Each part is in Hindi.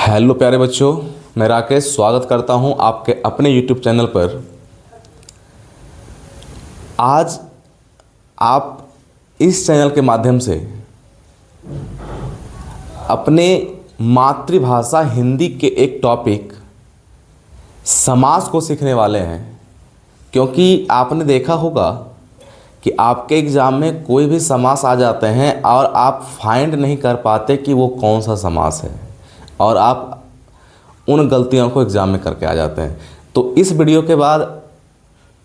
हेलो प्यारे बच्चों, मैं राकेश स्वागत करता हूं आपके अपने यूट्यूब चैनल पर। आज आप इस चैनल के माध्यम से अपने मातृभाषा हिंदी के एक टॉपिक समास को सीखने वाले हैं। क्योंकि आपने देखा होगा कि आपके एग्ज़ाम में कोई भी समास आ जाते हैं और आप फाइंड नहीं कर पाते कि वो कौन सा समास है और आप उन गलतियों को एग्ज़ाम में करके आ जाते हैं। तो इस वीडियो के बाद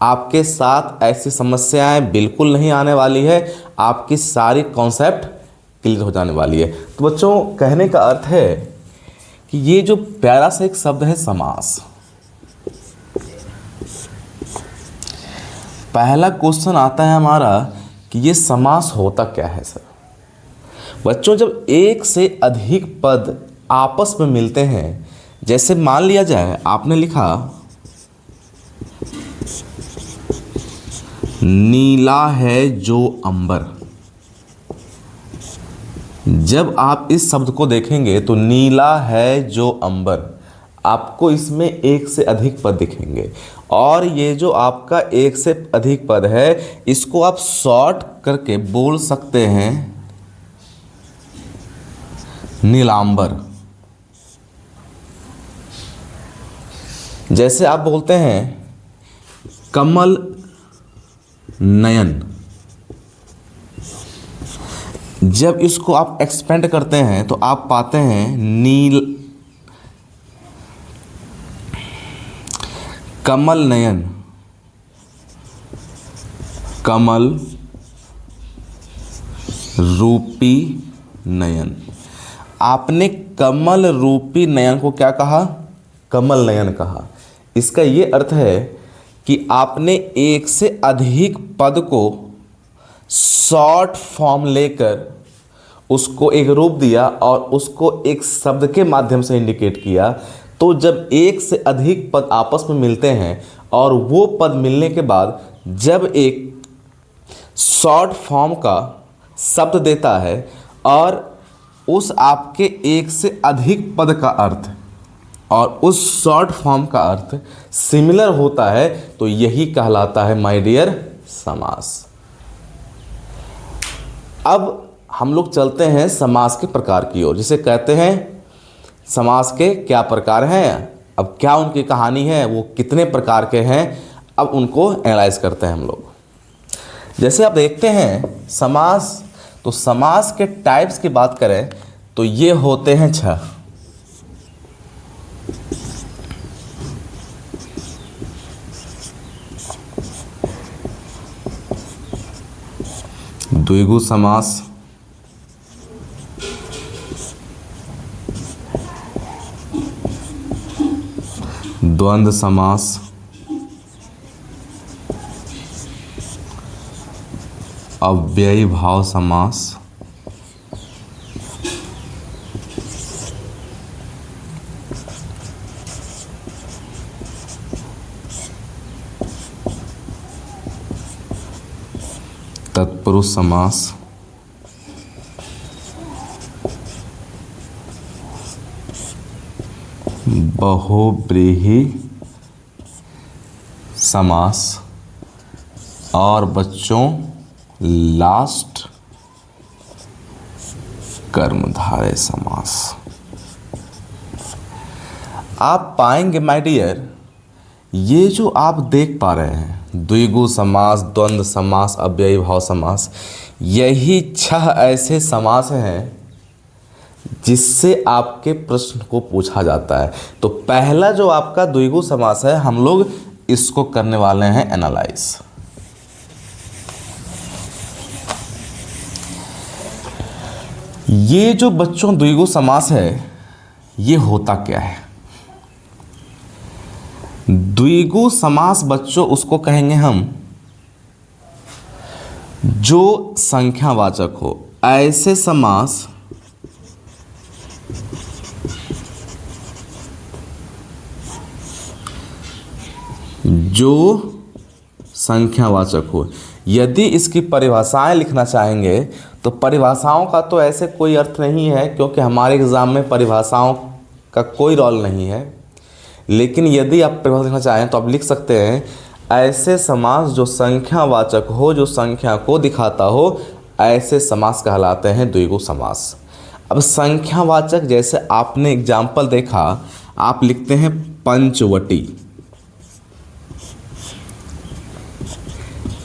आपके साथ ऐसी समस्याएं बिल्कुल नहीं आने वाली है, आपकी सारी कॉन्सेप्ट क्लियर हो जाने वाली है। तो बच्चों, कहने का अर्थ है कि ये जो प्यारा सा एक शब्द है समास, पहला क्वेश्चन आता है हमारा कि ये समास होता क्या है सर। बच्चों, जब एक से अधिक पद आपस में मिलते हैं, जैसे मान लिया जाए आपने लिखा नीला है जो अंबर। जब आप इस शब्द को देखेंगे तो नीला है जो अंबर, आपको इसमें एक से अधिक पद दिखेंगे। और ये जो आपका एक से अधिक पद है, इसको आप शॉर्ट करके बोल सकते हैं नीलांबर। जैसे आप बोलते हैं कमल नयन, जब इसको आप एक्सपेंड करते हैं तो आप पाते हैं कमल नयन, कमल रूपी नयन। आपने कमल रूपी नयन को क्या कहा? कमल नयन कहा। इसका ये अर्थ है कि आपने एक से अधिक पद को शॉर्ट फॉर्म लेकर उसको एक रूप दिया और उसको एक शब्द के माध्यम से इंडिकेट किया। तो जब एक से अधिक पद आपस में मिलते हैं और वो पद मिलने के बाद जब एक शॉर्ट फॉर्म का शब्द देता है और उस आपके एक से अधिक पद का अर्थ और उस शॉर्ट फॉर्म का अर्थ सिमिलर होता है, तो यही कहलाता है माय डियर समास। अब हम लोग चलते हैं समास के प्रकार की ओर, जिसे कहते हैं समास के क्या प्रकार हैं, अब क्या उनकी कहानी है, वो कितने प्रकार के हैं, अब उनको एनालाइज करते हैं हम लोग। जैसे आप देखते हैं समास, तो समास के टाइप्स की बात करें तो ये होते हैं 6। द्विगु समास, द्वंद्व समास, अव्ययी भाव समास, तत्पुरुष समास, बहुव्रीहि समास और बच्चों लास्ट कर्मधारय समास। आप पाएंगे माय डियर, ये जो आप देख पा रहे हैं द्विगु समास, द्वंद्व समास, अव्ययी भाव समास, यही 6 ऐसे समास हैं जिससे आपके प्रश्न को पूछा जाता है। तो पहला जो आपका द्विगु समास है, हम लोग इसको करने वाले हैं एनालाइज। ये जो बच्चों द्विगु समास है, ये होता क्या है? द्विगु समास बच्चों उसको कहेंगे हम जो संख्यावाचक हो। ऐसे समास जो संख्यावाचक हो। यदि इसकी परिभाषाएं लिखना चाहेंगे तो परिभाषाओं का तो ऐसे कोई अर्थ नहीं है, क्योंकि हमारे एग्ज़ाम में परिभाषाओं का कोई रोल नहीं है। लेकिन यदि आप परिभाषा लिखना चाहें तो आप लिख सकते हैं ऐसे समास जो संख्यावाचक हो, जो संख्या को दिखाता हो, ऐसे समास कहलाते हैं द्विगु समास। अब संख्यावाचक जैसे आपने एग्जाम्पल देखा, आप लिखते हैं पंचवटी,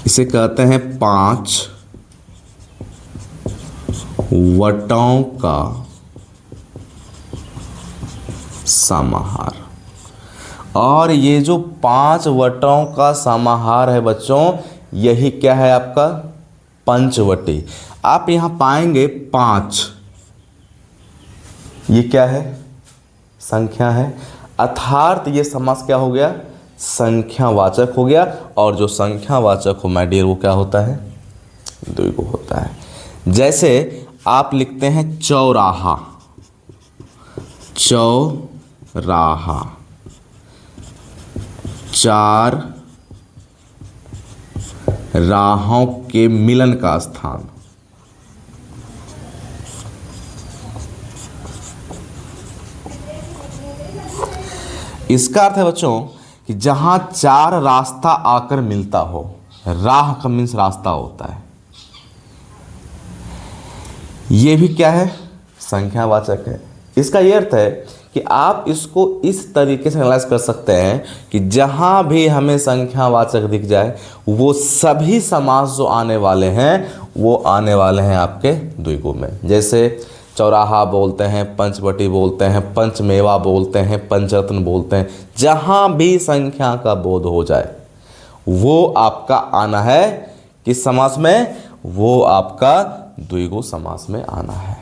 इसे कहते हैं 5 वटों का समाहार। और ये जो 5 वटों का समाहार है बच्चों, यही क्या है आपका पंचवटी। आप यहां पाएंगे 5, ये क्या है संख्या है, अर्थात ये समास क्या हो गया संख्यावाचक हो गया। और जो संख्यावाचक हो माय डियर वो क्या होता है द्विगु होता है। जैसे आप लिखते हैं चौराहा, चौराहा 4 राहों के मिलन का स्थान। इसका अर्थ है बच्चों कि जहां 4 रास्ता आकर मिलता हो, राह का मीन्स रास्ता होता है, ये भी क्या है संख्यावाचक है। इसका यह अर्थ है कि आप इसको इस तरीके से एनालाइज कर सकते हैं कि जहां भी हमें संख्यावाचक दिख जाए वो सभी समास जो आने वाले हैं वो आने वाले हैं आपके द्विगु में। जैसे चौराहा बोलते हैं, पंचवटी बोलते हैं, पंचमेवा बोलते हैं, पंचरत्न बोलते हैं, जहां भी संख्या का बोध हो जाए वो आपका आना है किस समास में, वो आपका द्विगु समास में आना है।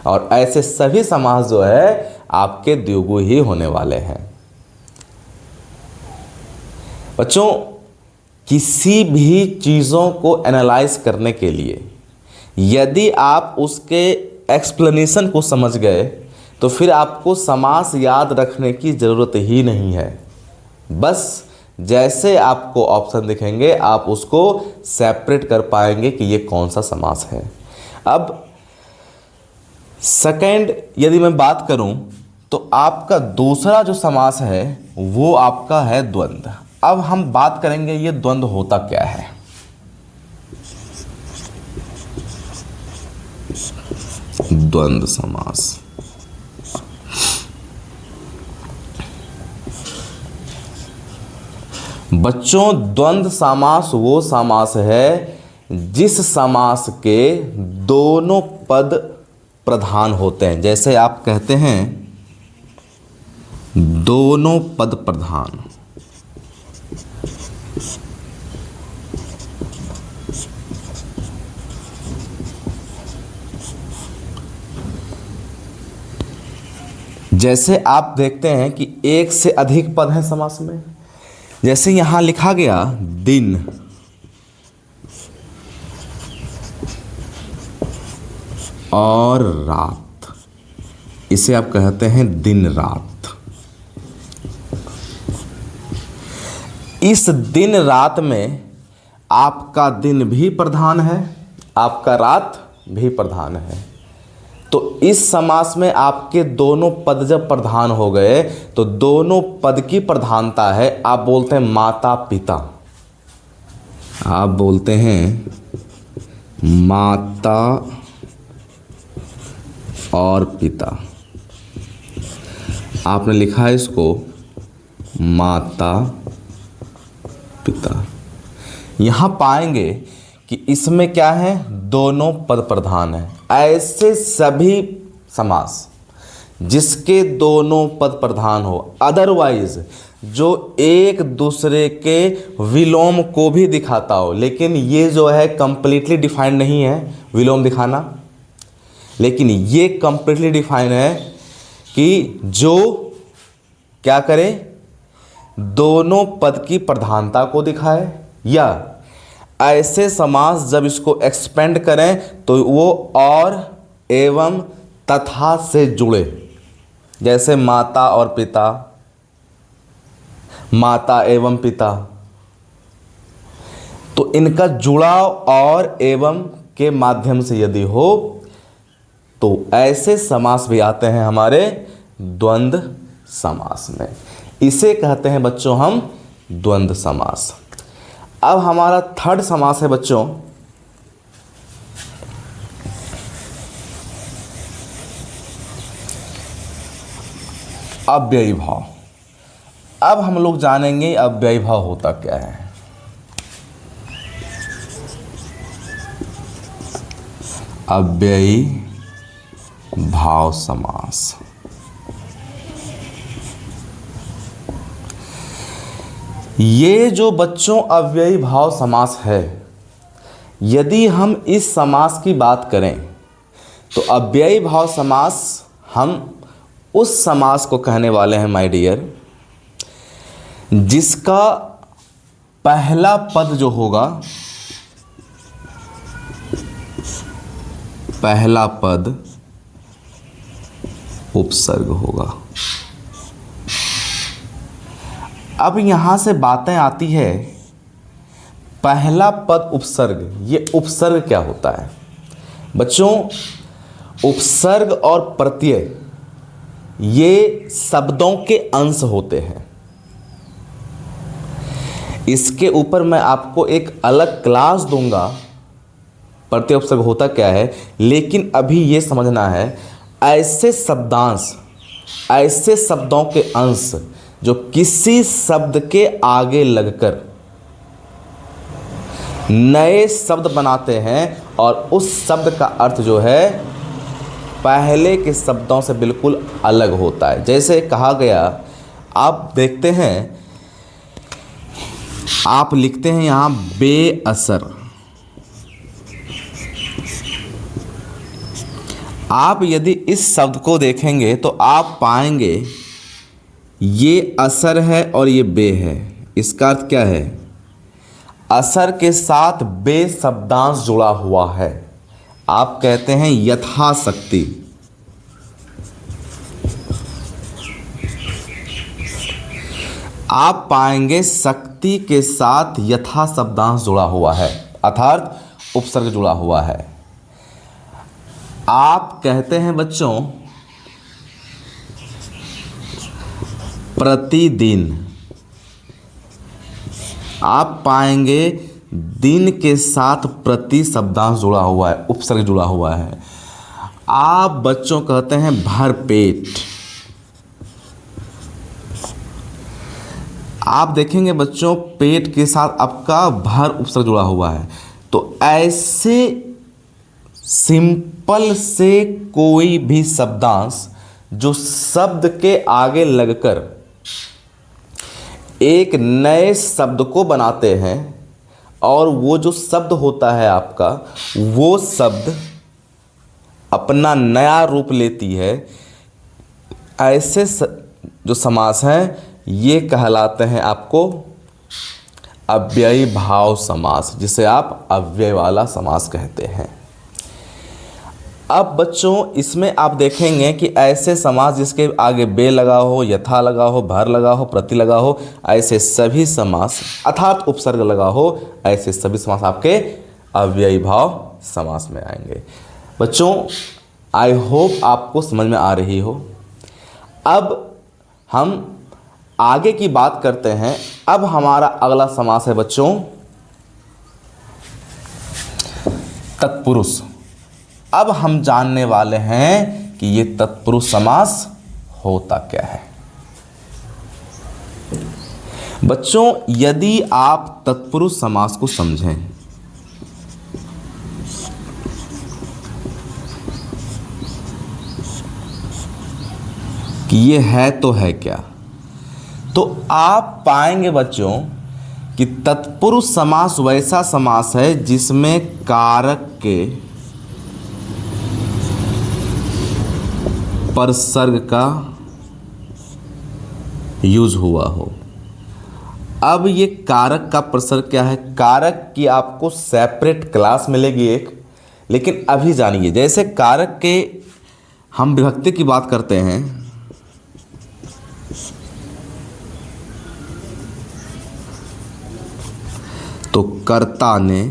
और ऐसे सभी समास जो है आपके द्विगु ही होने वाले हैं। बच्चों किसी भी चीज़ों को एनालाइज करने के लिए यदि आप उसके एक्सप्लेनेशन को समझ गए तो फिर आपको समास याद रखने की ज़रूरत ही नहीं है। बस जैसे आपको ऑप्शन दिखेंगे आप उसको सेपरेट कर पाएंगे कि ये कौन सा समास है। अब सेकंड यदि मैं बात करूं तो आपका दूसरा जो समास है वो आपका है द्वंद्व। अब हम बात करेंगे ये द्वंद्व होता क्या है। द्वंद्व समास बच्चों द्वंद्व समास वो समास है जिस समास के दोनों पद प्रधान होते हैं। जैसे आप कहते हैं दोनों पद प्रधान, जैसे आप देखते हैं कि एक से अधिक पद हैं समास में। जैसे यहां लिखा गया दिन और रात, इसे आप कहते हैं दिन रात। इस दिन रात में आपका दिन भी प्रधान है, आपका रात भी प्रधान है। तो इस समास में आपके दोनों पद जब प्रधान हो गए तो दोनों पद की प्रधानता है। आप बोलते हैं माता पिता, आप बोलते हैं माता और पिता, आपने लिखा है इसको माता पिता। यहां पाएंगे कि इसमें क्या है दोनों पद प्रधान है। ऐसे सभी समास जिसके दोनों पद प्रधान हो, अदरवाइज जो एक दूसरे के विलोम को भी दिखाता हो, लेकिन ये जो है कंप्लीटली डिफाइंड नहीं है विलोम दिखाना, लेकिन ये कंप्लीटली डिफाइन है कि जो क्या करे दोनों पद की प्रधानता को दिखाए, या ऐसे समास जब इसको एक्सपेंड करें तो वो और एवं तथा से जुड़े। जैसे माता और पिता, माता एवं पिता, तो इनका जुड़ाव और एवं के माध्यम से यदि हो तो ऐसे समास भी आते हैं हमारे द्वंद्व समास में। इसे कहते हैं बच्चों हम द्वंद्व समास। अब हमारा थर्ड समास है बच्चों अव्ययी भाव। अब हम लोग जानेंगे अव्ययी भाव होता क्या है। अव्ययी भाव समास। ये जो बच्चों अव्ययी भाव समास है, यदि हम इस समास की बात करें तो अव्ययी भाव समास हम उस समास को कहने वाले हैं माय डियर, जिसका पहला पद जो होगा, पहला पद उपसर्ग होगा। अब यहां से बातें आती है, पहला पद उपसर्ग, ये उपसर्ग क्या होता है बच्चों? उपसर्ग और प्रत्यय ये शब्दों के अंश होते हैं। इसके ऊपर मैं आपको एक अलग क्लास दूंगा, प्रत्यय उपसर्ग होता क्या है, लेकिन अभी ये समझना है ऐसे शब्दांश, ऐसे शब्दों के अंश जो किसी शब्द के आगे लगकर नए शब्द बनाते हैं और उस शब्द का अर्थ जो है पहले के शब्दों से बिल्कुल अलग होता है। जैसे कहा गया, आप देखते हैं, आप लिखते हैं यहां बेअसर। आप यदि इस शब्द को देखेंगे तो आप पाएंगे ये असर है और ये बे है। इसका अर्थ क्या है? असर के साथ बे शब्दांश जुड़ा हुआ है। आप कहते हैं यथाशक्ति। आप पाएंगे शक्ति के साथ यथा शब्दांश जुड़ा हुआ है, अर्थात उपसर्ग जुड़ा हुआ है। आप कहते हैं बच्चों प्रतिदिन। आप पाएंगे दिन के साथ प्रति शब्दांश जुड़ा हुआ है, उपसर्ग जुड़ा हुआ है। आप बच्चों कहते हैं भर पेट। आप देखेंगे बच्चों पेट के साथ आपका भर उपसर्ग जुड़ा हुआ है। तो ऐसे सिंपल से कोई भी शब्दांश जो शब्द के आगे लगकर एक नए शब्द को बनाते हैं और वो जो शब्द होता है आपका, वो शब्द अपना नया रूप लेती है, ऐसे जो समास हैं ये कहलाते हैं आपको अव्ययी भाव समास, जिसे आप अव्यय वाला समास कहते हैं। अब बच्चों इसमें आप देखेंगे कि ऐसे समास जिसके आगे बे लगा हो, यथा लगा हो, भर लगा हो, प्रति लगा हो, ऐसे सभी समास अर्थात उपसर्ग लगा हो, ऐसे सभी समास आपके अव्ययी भाव समास में आएंगे। बच्चों आई होप आपको समझ में आ रही हो। अब हम आगे की बात करते हैं। अब हमारा अगला समास है बच्चों तत्पुरुष। अब हम जानने वाले हैं कि ये तत्पुरुष समास होता क्या है। बच्चों यदि आप तत्पुरुष समास को समझें कि ये है तो है क्या, तो आप पाएंगे बच्चों कि तत्पुरुष समास वैसा समास है जिसमें कारक के परसर्ग का यूज हुआ हो। अब ये कारक का परसर्ग क्या है? कारक की आपको सेपरेट क्लास मिलेगी एक, लेकिन अभी जानिए। जैसे कारक के हम विभक्ति की बात करते हैं, तो कर्ता ने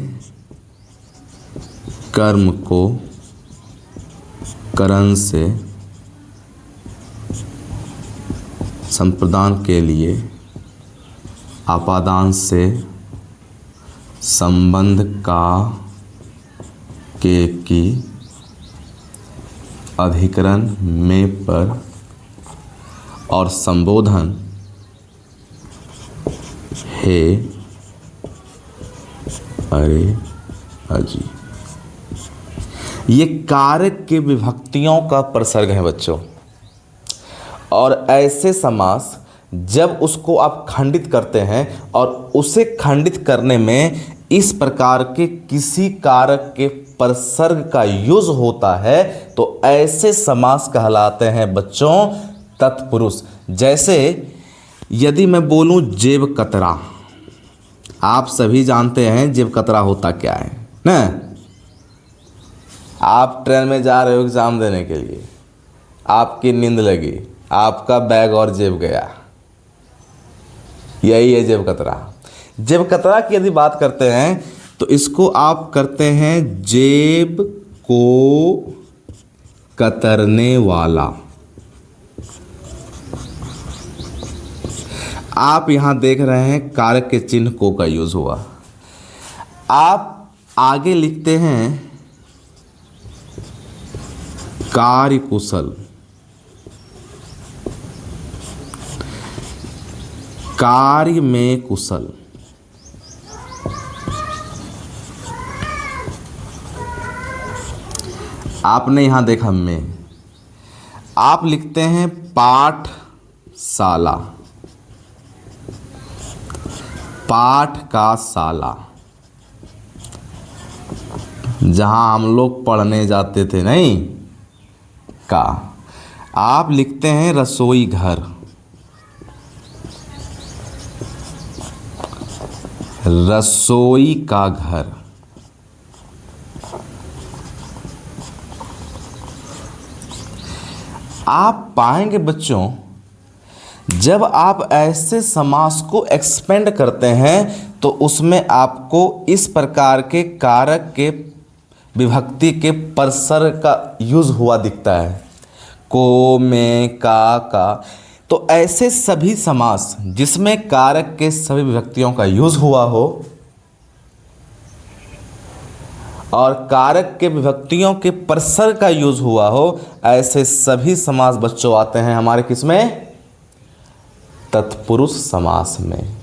कर्म को करण से संप्रदान के लिए आपादान से संबंध का के की अधिकरण में पर और संबोधन हे अरे अजी। ये कारक के विभक्तियों का प्रसर्ग है बच्चों। और ऐसे समास जब उसको आप खंडित करते हैं और उसे खंडित करने में इस प्रकार के किसी कारक के प्रसर्ग का यूज होता है तो ऐसे समास कहलाते हैं बच्चों तत्पुरुष। जैसे यदि मैं बोलूं जेब कतरा, आप सभी जानते हैं जेब कतरा होता क्या है ना। आप ट्रेन में जा रहे हो एग्ज़ाम देने के लिए, आपकी नींद लगी, आपका बैग और जेब गया, यही है जेब कतरा। जेब कतरा की यदि बात करते हैं तो इसको आप करते हैं जेब को कतरने वाला। आप यहां देख रहे हैं कारक के चिन्ह को का यूज हुआ। आप आगे लिखते हैं कार्यकुशल, कार्य में कुशल। आपने यहां देखा में, आप लिखते हैं पाठशाला, पाठ का शाला, जहां हम लोग पढ़ने जाते थे नहीं का। आप लिखते हैं रसोई घर, रसोई का घर। आप पाएंगे बच्चों जब आप ऐसे समास को एक्सपेंड करते हैं तो उसमें आपको इस प्रकार के कारक के विभक्ति के प्रसर्ग का यूज हुआ दिखता है, को, में, का। तो ऐसे सभी समास जिसमें कारक के सभी विभक्तियों का यूज हुआ हो और कारक के विभक्तियों के प्रसर्ग का यूज हुआ हो, ऐसे सभी समास बच्चों आते हैं हमारे किसमें? तत्पुरुष समास में।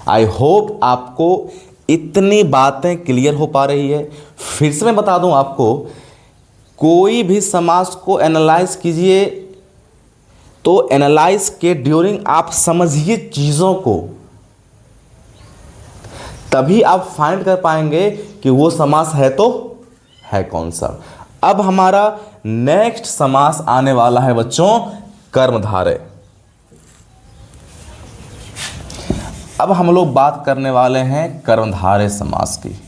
आई होप आपको इतनी बातें क्लियर हो पा रही है। फिर से मैं बता दूं आपको, कोई भी समास को एनालाइज कीजिए तो एनालाइज के ड्यूरिंग आप समझिए चीज़ों को, तभी आप फाइंड कर पाएंगे कि वो समास है तो है कौन सा। अब हमारा नेक्स्ट समास आने वाला है बच्चों कर्मधारय। अब हम लोग बात करने वाले हैं कर्मधारय समास की।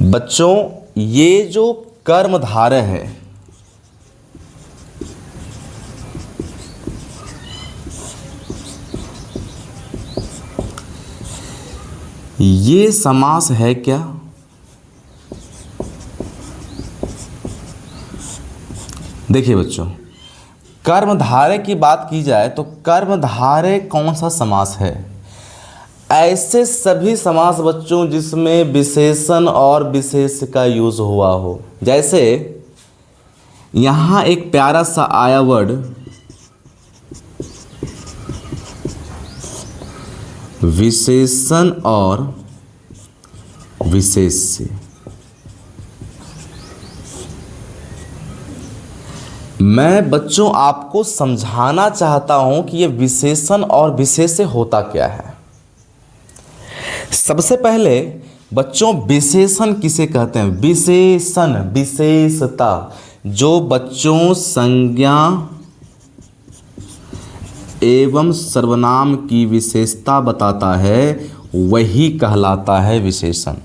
बच्चों ये जो कर्मधारय है ये समास है क्या? देखिए बच्चों, कर्मधारय की बात की जाए तो कर्मधारय कौन सा समास है? ऐसे सभी समास बच्चों जिसमें विशेषण और विशेष का यूज हुआ हो। जैसे यहां एक प्यारा सा आया वर्ड विशेषण और विशेष्य। मैं बच्चों आपको समझाना चाहता हूं कि ये विशेषण और विशेष्य होता क्या है। सबसे पहले बच्चों विशेषण किसे कहते हैं? विशेषण विशेषता, जो बच्चों संज्ञा एवं सर्वनाम की विशेषता बताता है वही कहलाता है विशेषण।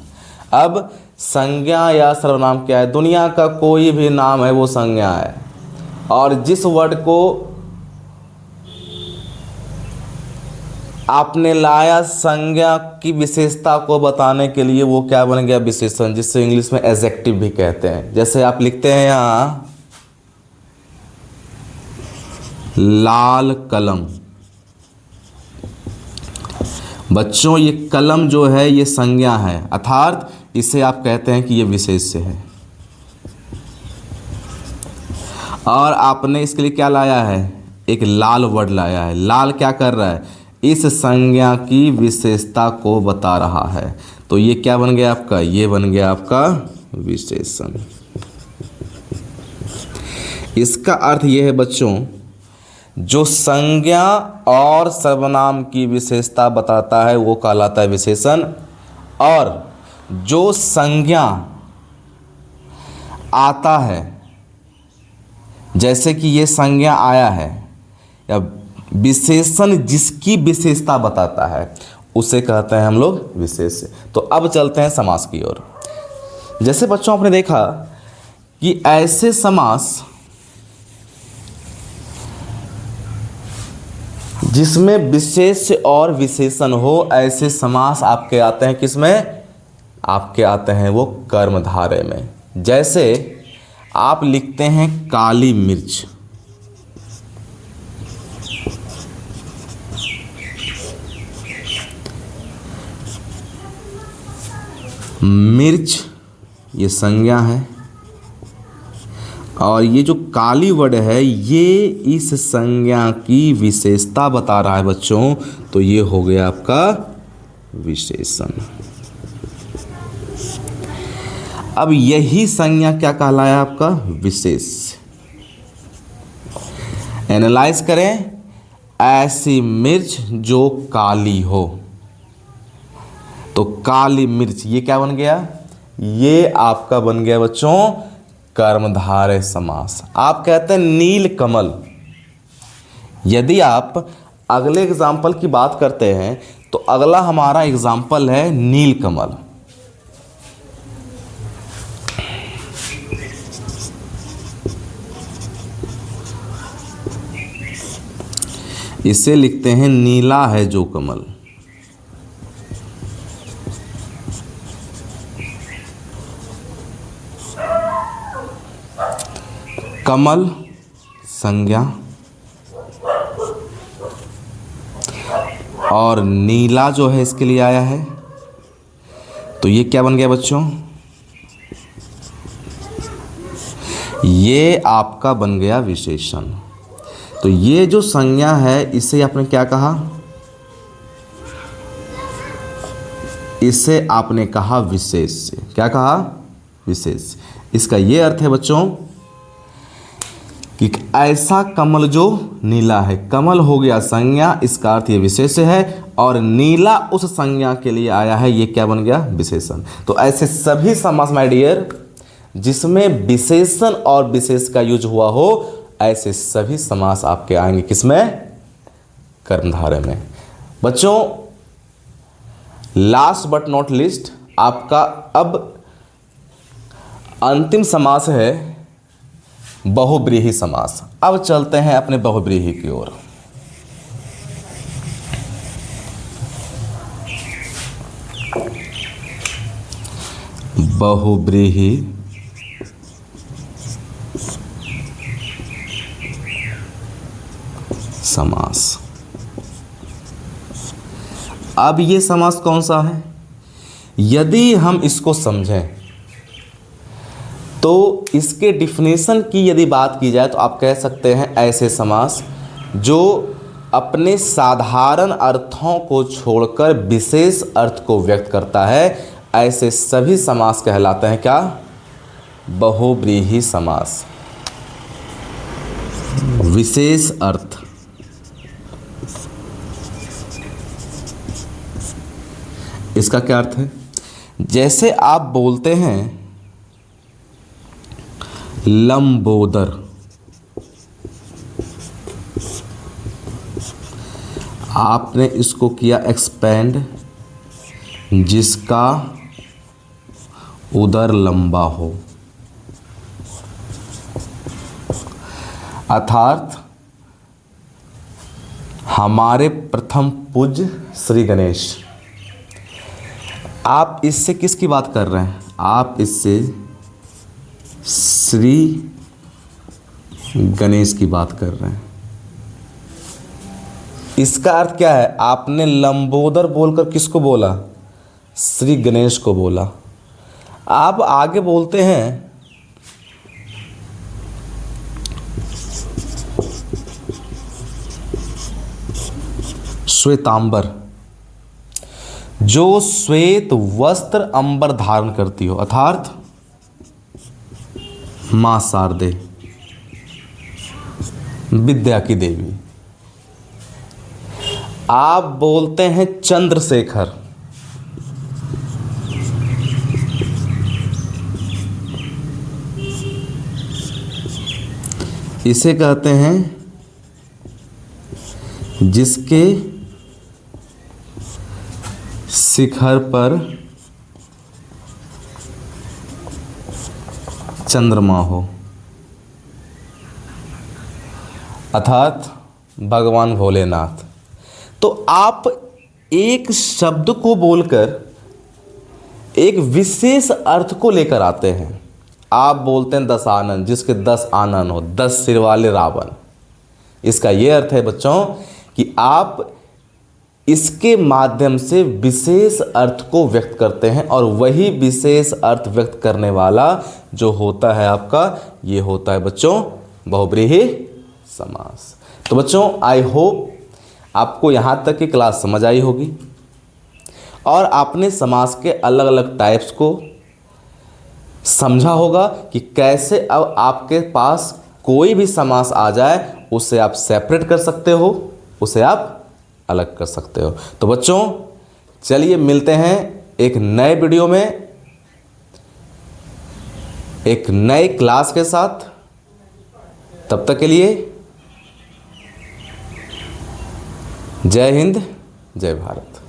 अब संज्ञा या सर्वनाम क्या है? दुनिया का कोई भी नाम है वो संज्ञा है, और जिस वर्ड को आपने लाया संज्ञा की विशेषता को बताने के लिए वो क्या बन गया? विशेषण, जिससे इंग्लिश में एडजेक्टिव भी कहते हैं। जैसे आप लिखते हैं यहाँ लाल कलम। बच्चों ये कलम जो है ये संज्ञा है, अर्थात इसे आप कहते हैं कि ये विशेष्य है। और आपने इसके लिए क्या लाया है, एक लाल वर्ड लाया है। लाल क्या कर रहा है, इस संज्ञा की विशेषता को बता रहा है। तो ये क्या बन गया आपका, ये बन गया आपका विशेषण। इसका अर्थ ये है बच्चों, जो संज्ञा और सर्वनाम की विशेषता बताता है वो कहलाता है विशेषण। और जो संज्ञा आता है, जैसे कि ये संज्ञा आया है, या विशेषण जिसकी विशेषता बताता है उसे कहते हैं हम लोग विशेष्य। तो अब चलते हैं समास की ओर। जैसे बच्चों आपने देखा कि ऐसे समास जिसमें विशेष्य और विशेषण हो, ऐसे समास आपके आते हैं किसमें, आपके आते हैं वो कर्मधारय में। जैसे आप लिखते हैं काली मिर्च, मिर्च ये संज्ञा है, और ये जो काली वर्ड है ये इस संज्ञा की विशेषता बता रहा है बच्चों। तो ये हो गया आपका विशेषण। अब यही संज्ञा क्या कहलाया आपका, विशेष। एनालाइज करें, ऐसी मिर्च जो काली हो, तो काली मिर्च ये क्या बन गया, ये आपका बन गया बच्चों कर्मधारय समास। आप कहते हैं नील कमल। यदि आप अगले एग्जाम्पल की बात करते हैं तो अगला हमारा एग्जाम्पल है नील कमल। इसे लिखते हैं नीला है जो कमल। कमल संज्ञा और नीला जो है इसके लिए आया है, तो ये क्या बन गया बच्चों, ये आपका बन गया विशेषण। तो ये जो संज्ञा है इसे आपने क्या कहा, इसे आपने कहा विशेष्य। क्या कहा, विशेष। इसका ये अर्थ है बच्चों कि ऐसा कमल जो नीला है, कमल हो गया संज्ञा, इसका अर्थ ये विशेष्य है, और नीला उस संज्ञा के लिए आया है, ये क्या बन गया, विशेषण। तो ऐसे सभी समास माय डियर जिसमें विशेषण और विशेष का यूज हुआ हो, ऐसे सभी समास आपके आएंगे किसमें, कर्मधारय में। बच्चों लास्ट बट नॉट लिस्ट आपका अब अंतिम समास है बहुब्रीहि समास। अब चलते हैं अपने बहुब्रीहि की ओर। बहुब्रीहि समास। अब ये समास कौन सा है, यदि हम इसको समझें तो इसके डिफिनेशन की यदि बात की जाए तो आप कह सकते हैं ऐसे समास जो अपने साधारण अर्थों को छोड़कर विशेष अर्थ को व्यक्त करता है, ऐसे सभी समास कहलाते हैं क्या, बहुब्रीहि समास। विशेष अर्थ, इसका क्या अर्थ है, जैसे आप बोलते हैं लंबोदर, आपने इसको किया एक्सपेंड, जिसका उदर लंबा हो, अर्थात हमारे प्रथम पूज्य श्री गणेश। आप इससे किसकी बात कर रहे हैं, आप इससे श्री गणेश की बात कर रहे हैं। इसका अर्थ क्या है? आपने लंबोदर बोलकर किसको बोला? श्री गणेश को बोला। आप आगे बोलते हैं श्वेतांबर, जो श्वेत वस्त्र अंबर धारण करती हो, अर्थात मां शारदे, विद्या की देवी। आप बोलते हैं चंद्रशेखर, इसे कहते हैं जिसके शिखर पर चंद्रमा हो, अर्थात भगवान भोलेनाथ। तो आप एक शब्द को बोलकर एक विशेष अर्थ को लेकर आते हैं। आप बोलते हैं दशानन, जिसके 10 आनन हो, 10 सिर वाले रावण। इसका यह अर्थ है बच्चों कि आप इसके माध्यम से विशेष अर्थ को व्यक्त करते हैं, और वही विशेष अर्थ व्यक्त करने वाला जो होता है आपका, ये होता है बच्चों बहुव्रीहि समास। तो बच्चों आई होप आपको यहाँ तक की क्लास समझ आई होगी, और आपने समास के अलग अलग टाइप्स को समझा होगा कि कैसे अब आपके पास कोई भी समास आ जाए उसे आप सेपरेट कर सकते हो, उसे आप अलग कर सकते हो। तो बच्चों चलिए मिलते हैं एक नए वीडियो में एक नए क्लास के साथ। तब तक के लिए जय हिंद, जय भारत।